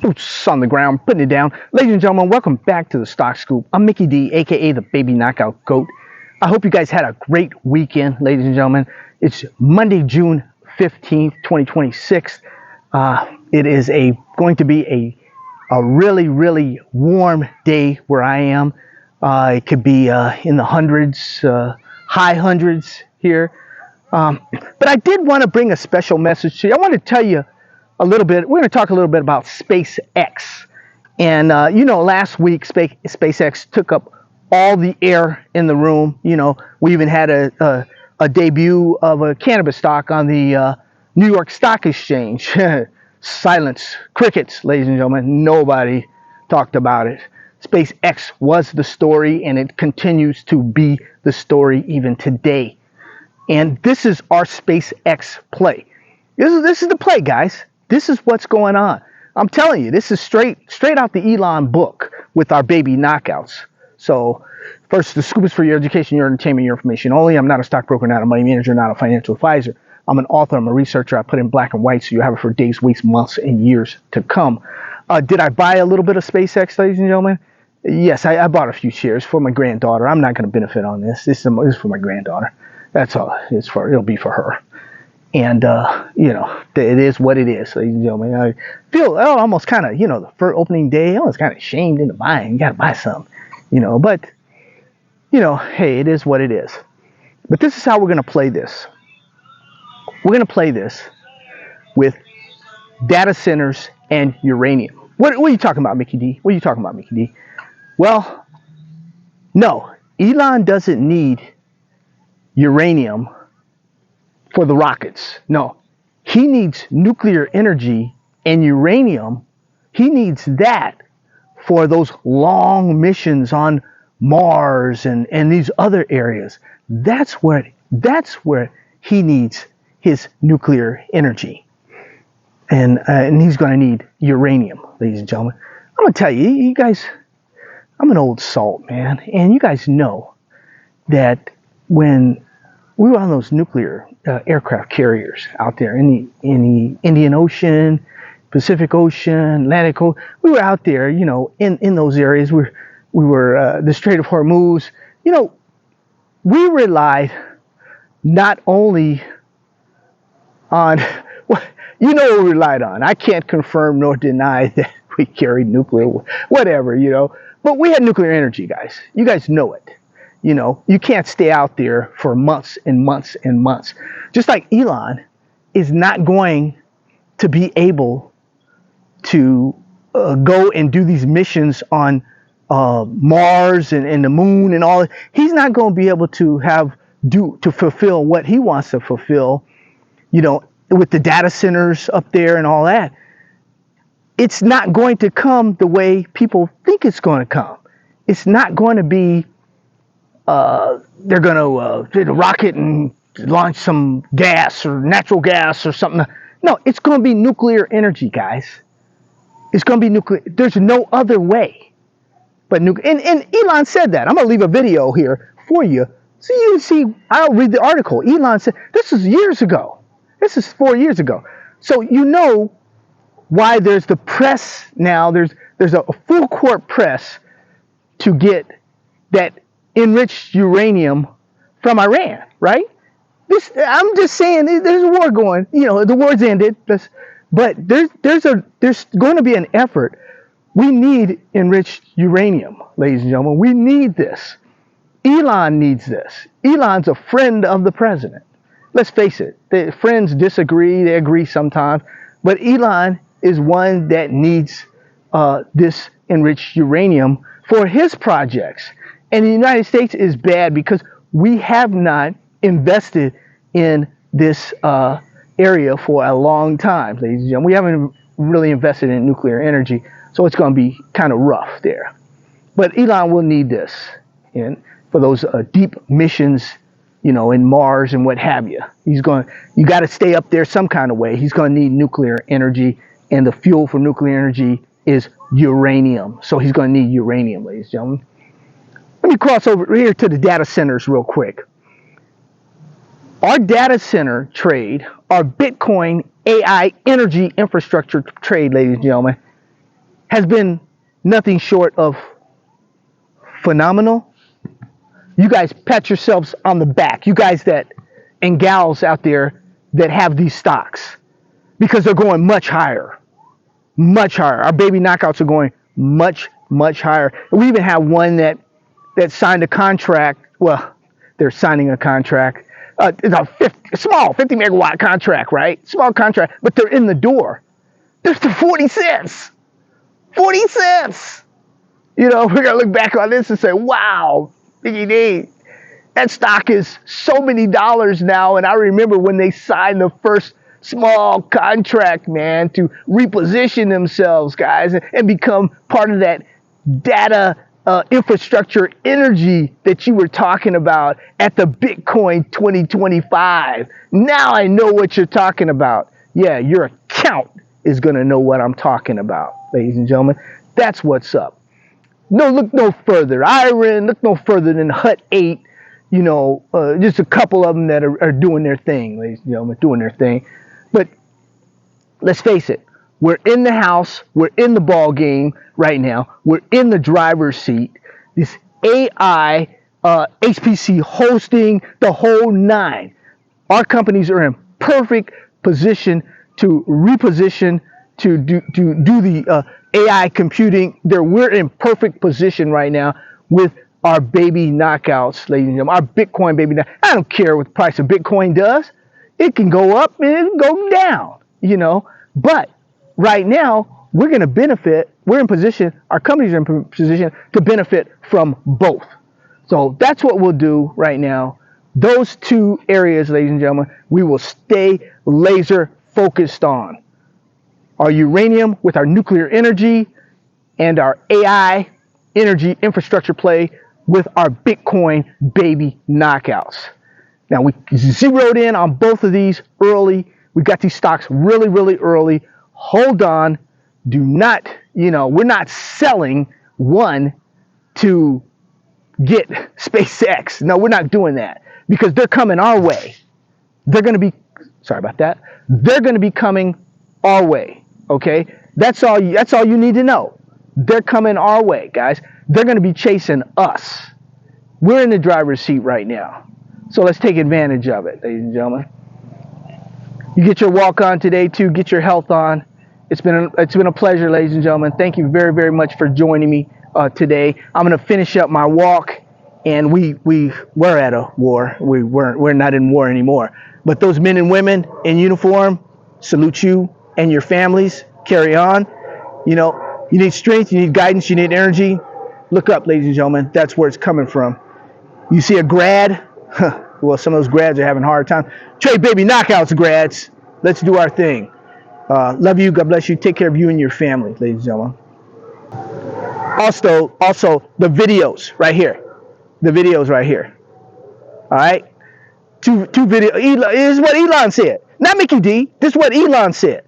Boots on the ground, putting it down. Ladies and gentlemen, welcome back to the Stock Scoop. I'm Mickey D, aka the Baby Knockout Goat. I hope you guys had a great weekend, ladies and gentlemen. It's Monday, June 15th, 2026. It is going to be a really, really warm day where I am. It could be in the hundreds, high hundreds here. But I did want to bring a special message to you. I want to tell you a little bit. We're going to talk a little bit about SpaceX. And, last week SpaceX took up all the air in the room. We even had a debut of a cannabis stock on the New York Stock Exchange. Silence, crickets, ladies and gentlemen. Nobody talked about it. SpaceX was the story, and it continues to be the story even today. And this is our SpaceX play. This is the play, guys. This is what's going on. I'm telling you, this is straight out the Elon book with our baby knockouts. So, first, the scoop is for your education, your entertainment, your information only. I'm not a stockbroker, not a money manager, not a financial advisor. I'm an author. I'm a researcher. I put in black and white so you have it for days, weeks, months, and years to come. Did I buy a little bit of SpaceX, ladies and gentlemen? Yes, I bought a few shares for my granddaughter. I'm not going to benefit on this. This is for my granddaughter. That's all. It'll be for her. And, it is what it is, ladies and gentlemen. I feel almost kind of, the first opening day, I was kind of shamed into buying. You got to buy some, but, hey, it is what it is. But this is how we're going to play this. We're going to play this with data centers and uranium. What are you talking about, Mickey D? What are you talking about, Mickey D? Well, no, Elon doesn't need uranium for the rockets. No, he needs nuclear energy and uranium. He needs that for those long missions on Mars and these other areas. That's where he needs his nuclear energy. And he's going to need uranium, ladies and gentlemen. I'm going to tell you, you guys, I'm an old salt, man. And you guys know that when we were on those nuclear aircraft carriers out there in the Indian Ocean, Pacific Ocean, Atlantic Ocean. We were out there, in those areas. We were the Strait of Hormuz. We relied not only on what we relied on. I can't confirm nor deny that we carried nuclear, whatever, But we had nuclear energy, guys. You guys know it. You can't stay out there for months and months and months. Just like Elon is not going to be able to go and do these missions on Mars and the moon and all. He's not going to be able to fulfill what he wants to fulfill, with the data centers up there and all that. It's not going to come the way people think it's going to come. It's not going to be they're going to rocket and launch some gas or natural gas or something. No, it's going to be nuclear energy, guys. It's going to be nuclear. There's no other way but nuclear. And Elon said that. I'm going to leave a video here for you so you can see. I'll read the article. Elon said, this is years ago. This is 4 years ago. So why there's the press now. There's a full court press to get that enriched uranium from Iran, right? I'm just saying, there's a war going. The war's ended, but there's going to be an effort. We need enriched uranium, ladies and gentlemen. We need this. Elon needs this. Elon's a friend of the president. Let's face it. The friends disagree. They agree sometimes, but Elon is one that needs this enriched uranium for his projects. And the United States is bad because we have not invested in this area for a long time, ladies and gentlemen. We haven't really invested in nuclear energy, so it's going to be kind of rough there. But Elon will need this for those deep missions, in Mars and what have you. You got to stay up there some kind of way. He's going to need nuclear energy, and the fuel for nuclear energy is uranium. So he's going to need uranium, ladies and gentlemen. Let me cross over here to the data centers real quick. Our data center trade, our Bitcoin AI energy infrastructure trade, ladies and gentlemen, has been nothing short of phenomenal. You guys pat yourselves on the back. You guys that and gals out there that have these stocks, because they're going much higher. Much higher. Our baby knockouts are going much, much higher. We even have one that signed a contract. Well, they're signing a contract. It's a small 50 megawatt contract, right? Small contract, but they're in the door. They're for 40 cents. 40 cents. You know, we're going to look back on this and say, wow, that stock is so many dollars now. And I remember when they signed the first small contract, man, to reposition themselves, guys, and become part of that data infrastructure energy that you were talking about at the Bitcoin 2025. Now I know what you're talking about. Yeah, your account is going to know what I'm talking about, ladies and gentlemen. That's what's up. No, look no further. Iron, look no further than Hut 8. You know, just a couple of them that are doing their thing, ladies and gentlemen, doing their thing. But let's face it, we're in the house, we're in the ball game right now, we're in the driver's seat. This AI, HPC hosting, the whole nine. Our companies are in perfect position to reposition, to do the AI computing. We're in perfect position right now with our baby knockouts, ladies and gentlemen. Our Bitcoin baby knockouts. I don't care what the price of Bitcoin does. It can go up and it can go down, you know. But right now, we're going to benefit. We're in position. Our companies are in position to benefit from both. So that's what we'll do right now. Those two areas, ladies and gentlemen, we will stay laser focused on. Our uranium with our nuclear energy and our AI energy infrastructure play with our Bitcoin baby knockouts. Now, we zeroed in on both of these early. We got these stocks really, really early. Hold on. Do not, we're not selling one to get SpaceX. No, we're not doing that because they're coming our way. They're going to be, sorry about that. They're going to be coming our way. Okay? That's all you need to know. They're coming our way, guys. They're going to be chasing us. We're in the driver's seat right now. So let's take advantage of it, ladies and gentlemen. You get your walk on today too. Get your health on. It's been a pleasure, ladies and gentlemen. Thank you very, very much for joining me today. I'm going to finish up my walk, and we're at a war. We're not in war anymore. But those men and women in uniform, salute you and your families. Carry on. You need strength. You need guidance. You need energy. Look up, ladies and gentlemen. That's where it's coming from. You see a grad. Well, some of those grads are having a hard time. Trade baby knockouts, grads. Let's do our thing. Love you. God bless you. Take care of you and your family, ladies and gentlemen. Also, the videos right here. The videos right here. All right? Two videos. This is what Elon said. Not Mickey D. This is what Elon said.